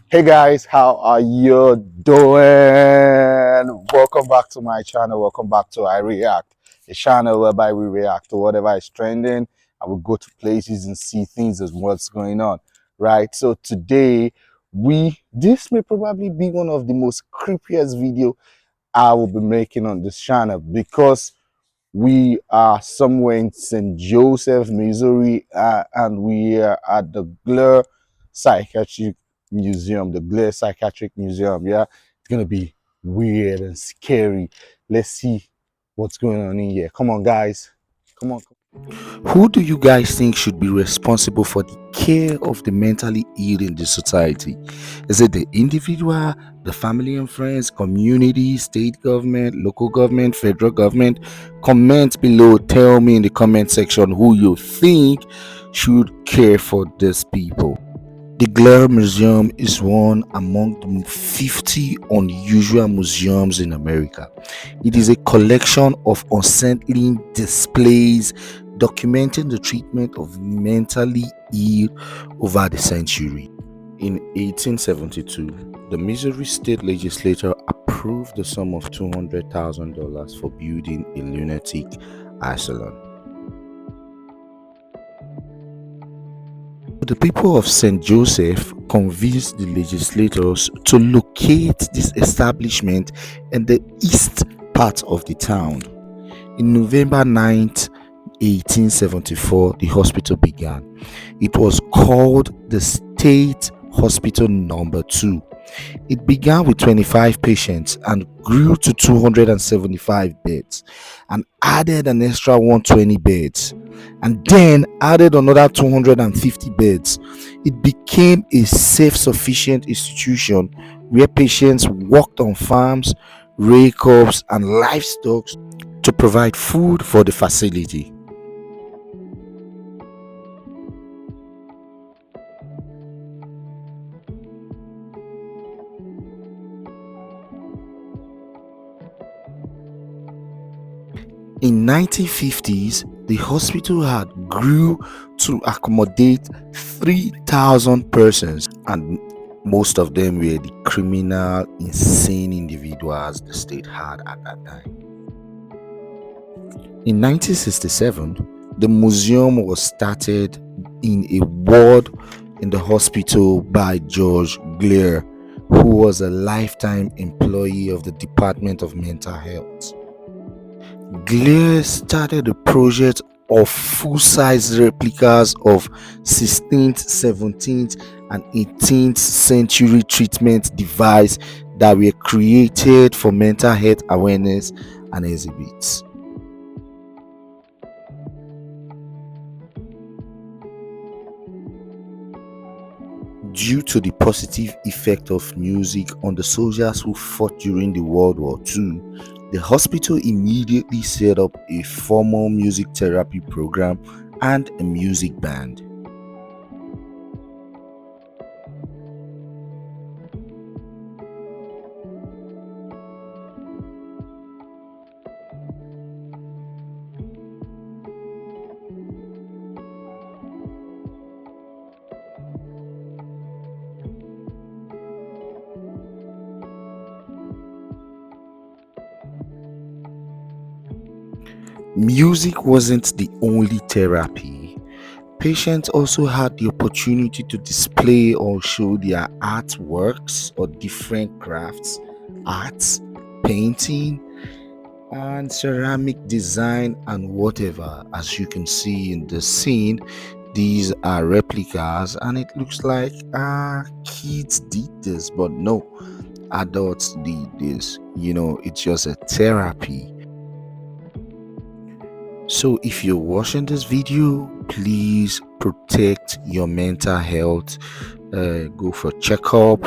Hey guys, how are you doing? Welcome back to my channel. Welcome back to IreactT, a channel whereby we react to whatever is trending. I will go to places and see things as what's going on, right? So today, this may probably be one of the most creepiest video I will be making on this channel because we are somewhere in St. Joseph, Missouri, and we are at the Glore Psychiatric Museum, the Glore Psychiatric Museum. Yeah, it's gonna be weird and scary. Let's see what's going on in here. Come on, guys. Come on. Who do you guys think should be responsible for the care of the mentally ill in the society? Is it the individual, the family and friends, community, state government, local government, federal government? Comment below. Tell me in the comment section who you think should care for these people. The Glore Museum is one among the 50 unusual museums in America. It is a collection of unsettling displays documenting the treatment of mentally ill over the century. In 1872, the Missouri State Legislature approved the sum of $200,000 for building a lunatic asylum. The people of St. Joseph convinced the legislators to locate this establishment in the east part of the town. In November 9th, 1874, the hospital began. It was called the State Hospital Number 2. It began with 25 patients and grew to 275 beds and added an extra 120 beds and then added another 250 beds. It became a self-sufficient institution where patients worked on farms, reared crops and livestock to provide food for the facility. In 1950s, the hospital had grew to accommodate 3,000 persons, and most of them were the criminal, insane individuals the state had at that time. In 1967, the museum was started in a ward in the hospital by George Glore, who was a lifetime employee of the Department of Mental Health. Glare started a project of full-size replicas of 16th, 17th, and 18th century treatment devices that were created for mental health awareness and exhibits. Due to the positive effect of music on the soldiers who fought during the World War II, the hospital immediately set up a formal music therapy program and a music band. Music wasn't the only therapy. Patients also had the opportunity to display or show their artworks or different crafts, arts, painting, and ceramic design and whatever. As you can see in the scene, these are replicas and it looks like kids did this, but no, adults did this. It's just a therapy. So if you're watching this video, please protect your mental health. Go for a checkup,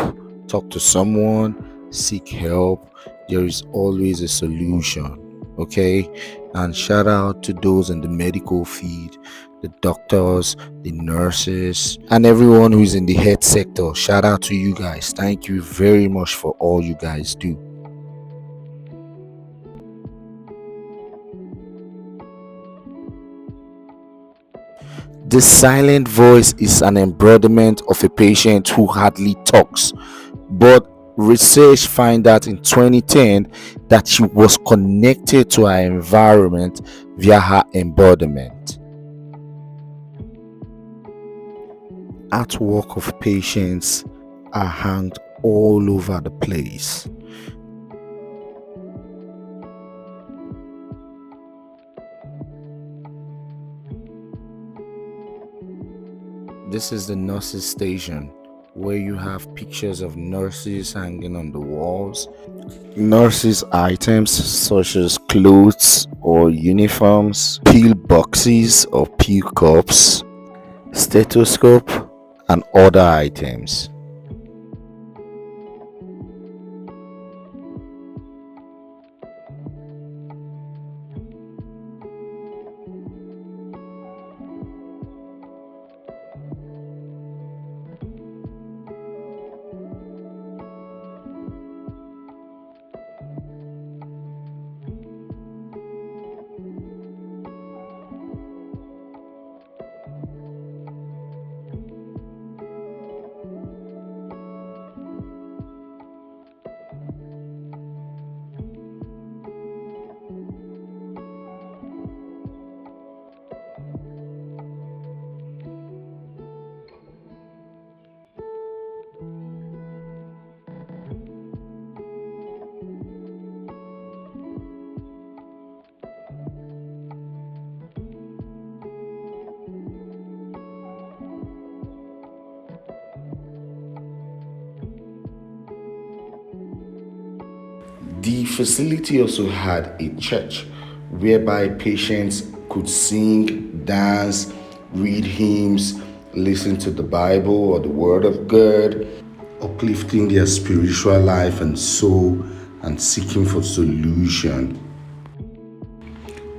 talk to someone, seek help. There is always a solution. Okay, and shout out to those in the medical field, the doctors, the nurses, and everyone who is in the health sector. Shout out to you guys. Thank you very much for all you guys do. The silent voice is an embodiment of a patient who hardly talks, but research found that in 2010 that she was connected to her environment via her embodiment. Artwork of patients are hung all over the place. This is the nurses station, where you have pictures of nurses hanging on the walls. Nurses items such as clothes or uniforms, pill boxes or pill cups, stethoscope, and other items. The facility also had a church whereby patients could sing, dance, read hymns, listen to the Bible or the Word of God, uplifting their spiritual life and soul and seeking for solution.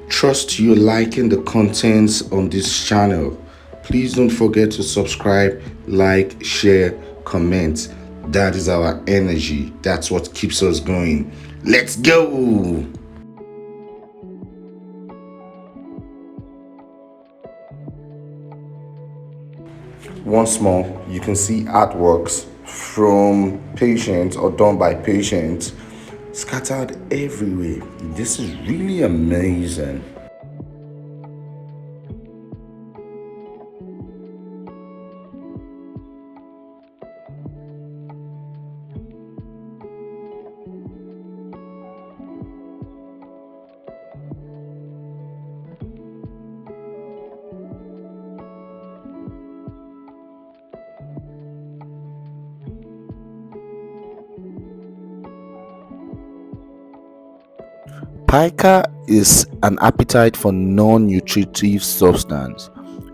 Trust you're liking the contents on this channel. Please don't forget to subscribe, like, share, comment. That is our energy. That's what keeps us going. Let's go! Once more, you can see artworks from patients or done by patients scattered everywhere. This is really amazing. Pica is an appetite for non-nutritive substance,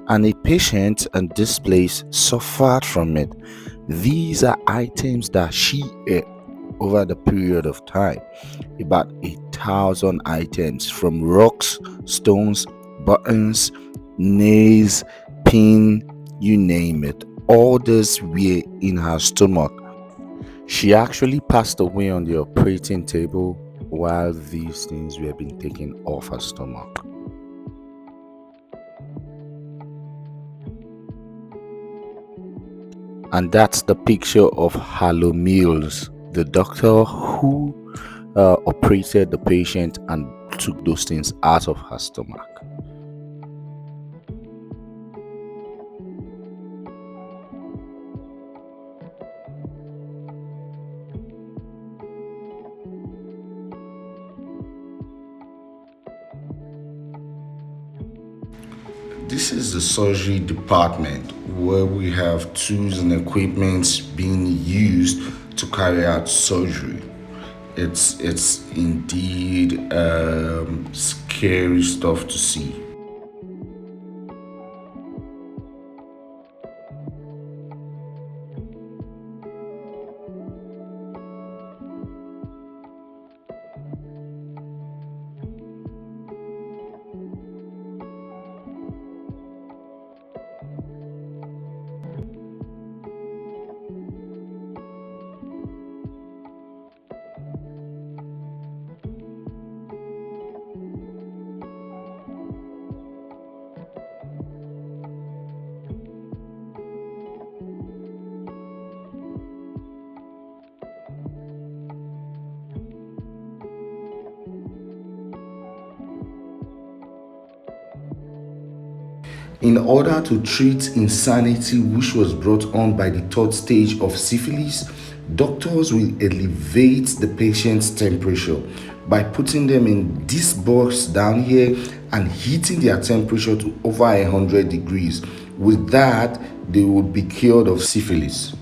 and a patient in this place suffered from it. These are items that she ate over the period of time. About 1,000 items, from rocks, stones, buttons, nails, pin, you name it. All this were in her stomach. She actually passed away on the operating table while these things were being taken off her stomach. And that's the picture of Harlow Mills, the doctor who operated the patient and took those things out of her stomach. This is the surgery department where we have tools and equipment being used to carry out surgery. It's indeed scary stuff to see. In order to treat insanity, which was brought on by the third stage of syphilis, doctors will elevate the patient's temperature by putting them in this box down here and heating their temperature to over 100 degrees. With that, they would be cured of syphilis.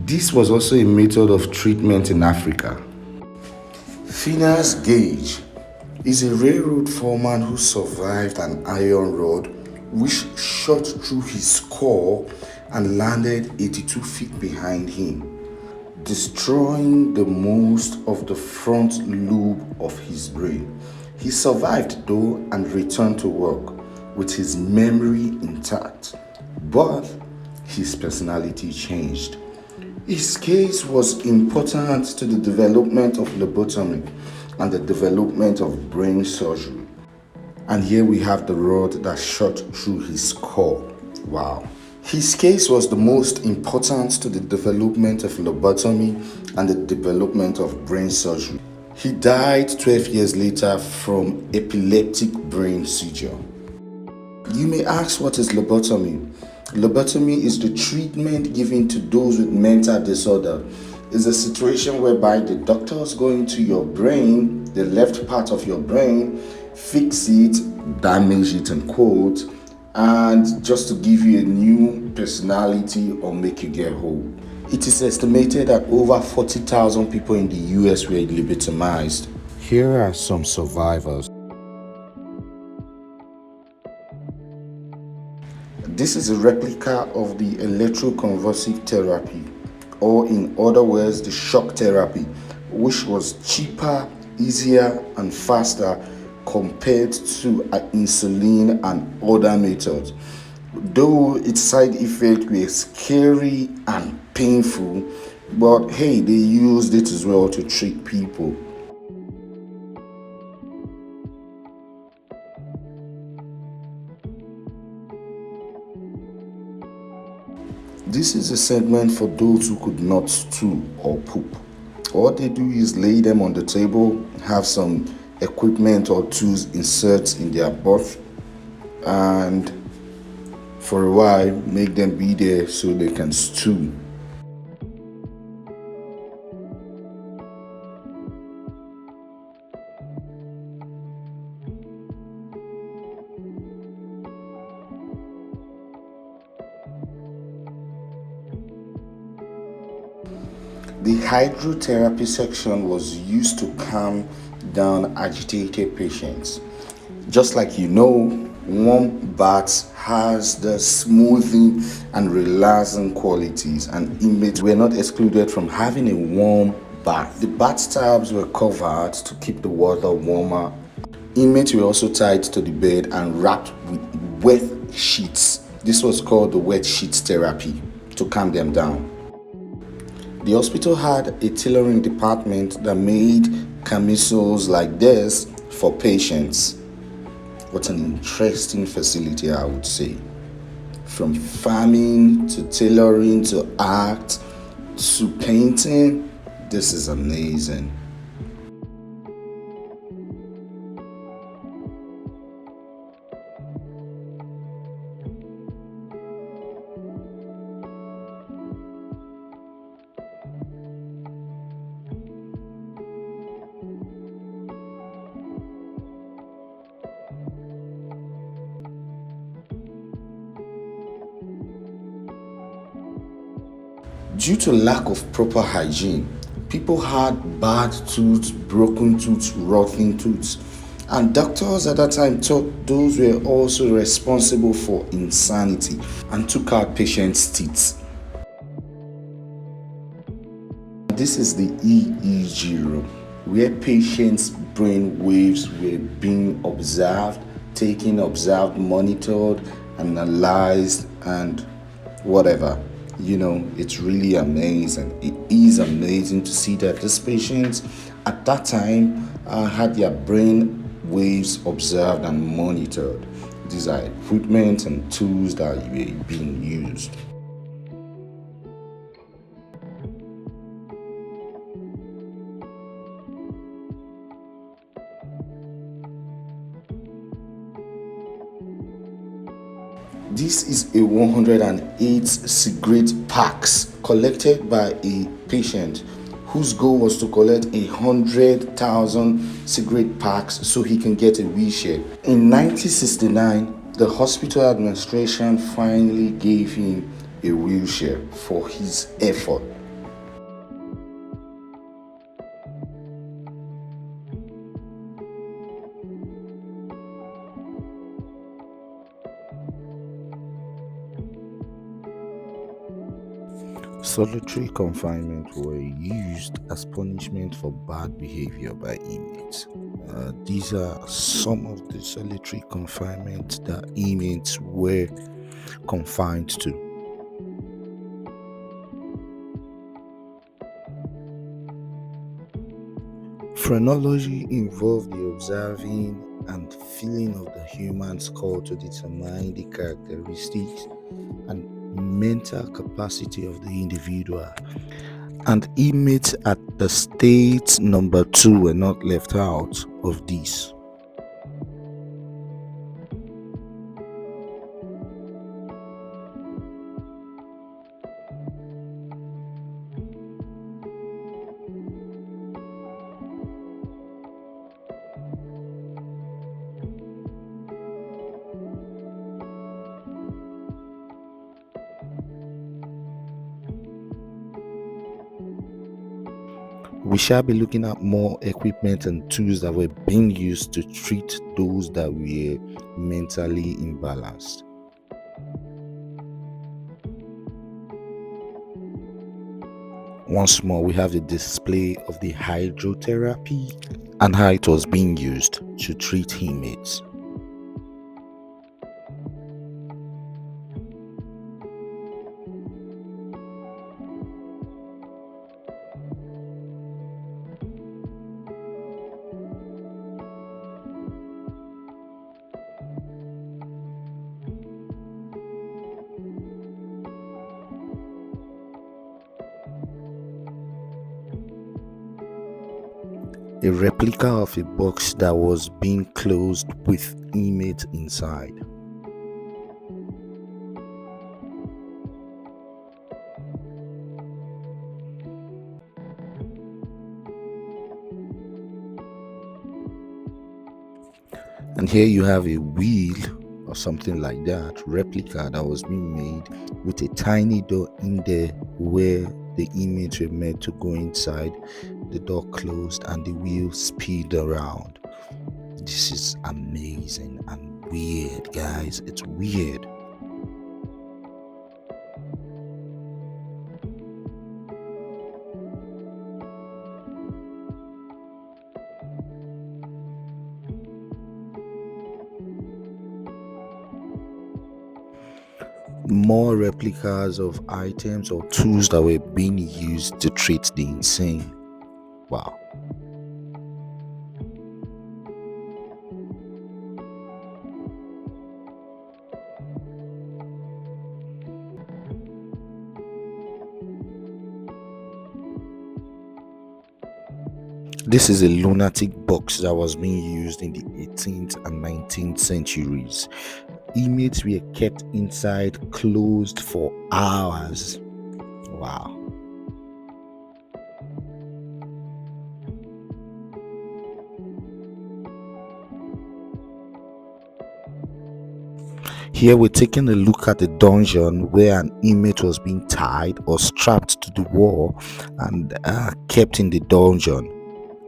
This was also a method of treatment in Africa. Phineas Gage is a railroad foreman who survived an iron rod which shot through his skull and landed 82 feet behind him, destroying the most of the front lobe of his brain. He survived though and returned to work with his memory intact, but his personality changed. His case was important to the development of lobotomy and the development of brain surgery. And here we have the rod that shot through his skull. Wow. His case was the most important to the development of lobotomy and the development of brain surgery. He died 12 years later from epileptic brain seizure. You may ask, what is lobotomy? Lobotomy is the treatment given to those with mental disorder. It's a situation whereby the doctors go into your brain, the left part of your brain, fix it, damage it in quotes, and just to give you a new personality or make you get whole. It is estimated that over 40,000 people in the US were lobotomized. Here are some survivors. This is a replica of the electroconvulsive therapy, or in other words, the shock therapy, which was cheaper, easier, and faster compared to insulin and other methods. Though its side effects were scary and painful, but hey, they used it as well to treat people. This is a segment for those who could not stew or poop. All they do is lay them on the table, have some equipment or tools inserts in their butt, and for a while make them be there so they can stew. The hydrotherapy section was used to calm down agitated patients. Just like warm baths has the smoothing and relaxing qualities, and inmates were not excluded from having a warm bath. The bathtubs were covered to keep the water warmer. Inmates were also tied to the bed and wrapped with wet sheets. This was called the wet sheets therapy to calm them down. The hospital had a tailoring department that made camisoles like this for patients. What an interesting facility, I would say. From farming to tailoring to art to painting, this is amazing. Due to lack of proper hygiene, people had bad tooth, broken tooth, rotten tooth, and doctors at that time thought those were also responsible for insanity and took out patients' teeth. This is the EEG room, where patients' brain waves were being observed, monitored, analyzed, and whatever. It's really amazing. It is amazing to see that these patients at that time had their brain waves observed and monitored. These are equipment and tools that were being used. This is a 108 cigarette packs collected by a patient whose goal was to collect 100,000 cigarette packs so he can get a wheelchair. In 1969, the hospital administration finally gave him a wheelchair for his effort. Solitary confinement were used as punishment for bad behavior by inmates. These are some of the solitary confinement that inmates were confined to. Phrenology involved the observing and feeling of the human skull to determine the characteristics and mental capacity of the individual, and inmates at the state number 2 were not left out of this. We shall be looking at more equipment and tools that were being used to treat those that were mentally imbalanced. Once more, we have a display of the hydrotherapy and how it was being used to treat inmates. A replica of a box that was being closed with inmates inside. And here you have a wheel or something like that, replica that was being made with a tiny door in there where the inmates were meant to go inside. The door closed and the wheel sped around. This is amazing and weird, guys. It's weird. More replicas of items or tools that were being used to treat the insane. Wow. This is a lunatic box that was being used in the 18th and 19th centuries. Inmates were kept inside closed for hours. Wow. Here we're taking a look at a dungeon where an inmate was being tied or strapped to the wall and kept in the dungeon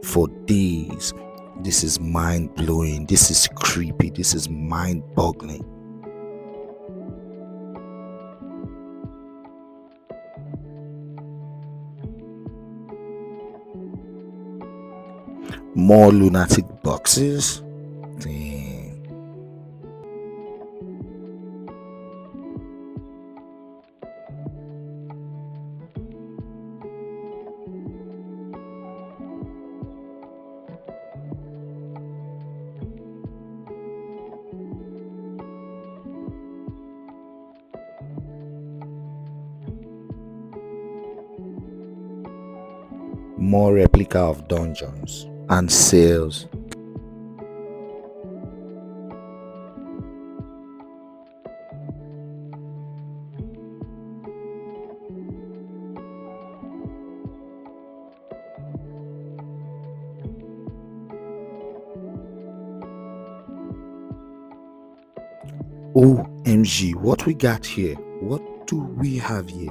for days. This is mind-blowing. This is creepy. This is mind-boggling. More lunatic boxes. Damn. More replica of dungeons and cells. OMG, what we got here? What do we have here?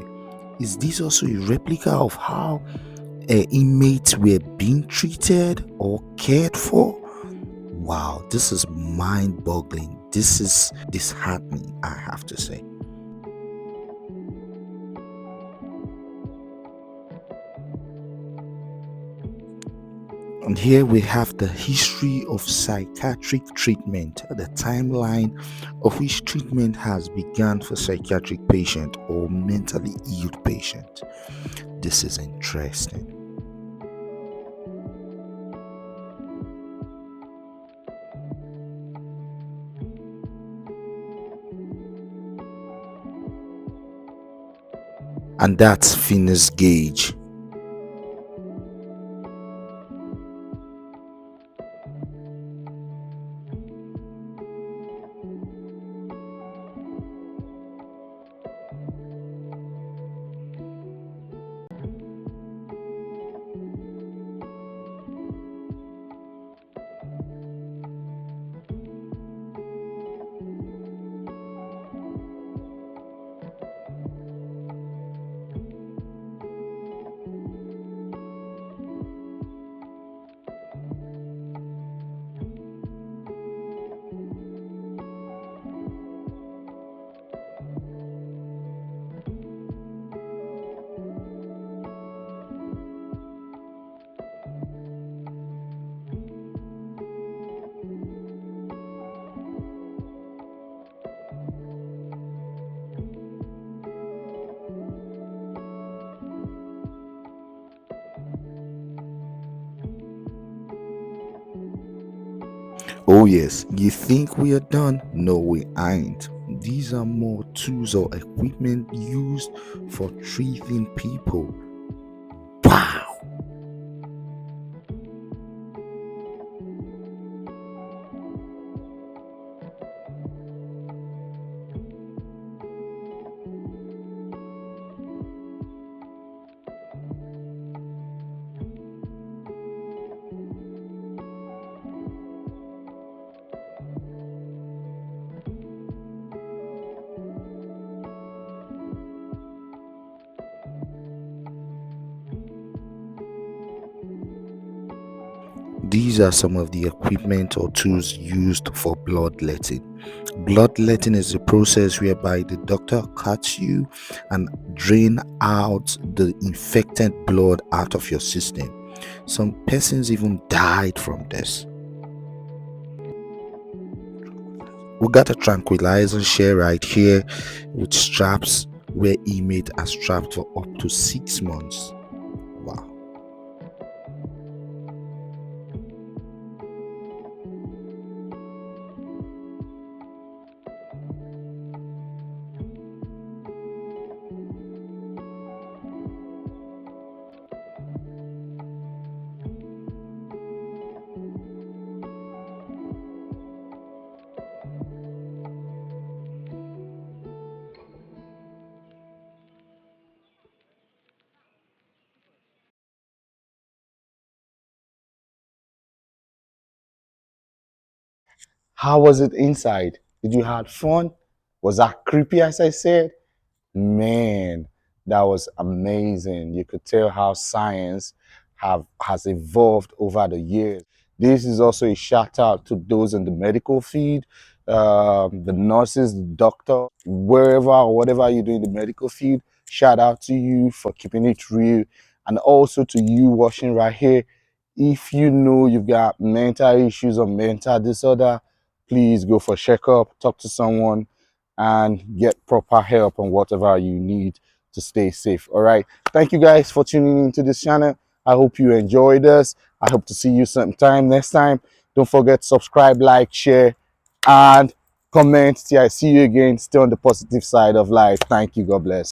Is this also a replica of how inmates were being treated or cared for? Wow, this is mind-boggling. This is disheartening, I have to say. And here we have the history of psychiatric treatment, the timeline of which treatment has begun for psychiatric patient or mentally ill patient. This is interesting. And that's Finis Gauge. Oh, yes, you think we are done? No, we ain't. These are more tools or equipment used for treating people. Wow! These are some of the equipment or tools used for bloodletting. Bloodletting is a process whereby the doctor cuts you and drain out the infected blood out of your system. Some persons even died from this. We got a tranquilizer share right here with straps where inmate are strapped for up to 6 months. Wow. How was it inside? Did you have fun? Was that creepy as I said? Man, that was amazing. You could tell how science has evolved over the years. This is also a shout out to those in the medical field, the nurses, the doctor, wherever or whatever you do in the medical field. Shout out to you for keeping it real, and also to you watching right here. If you know you've got mental issues or mental disorder, please go for checkup, talk to someone, and get proper help on whatever you need to stay safe. All right. Thank you guys for tuning into this channel. I hope you enjoyed us. I hope to see you sometime next time. Don't forget to subscribe, like, share, and comment. Till I see you again. Stay on the positive side of life. Thank you. God bless.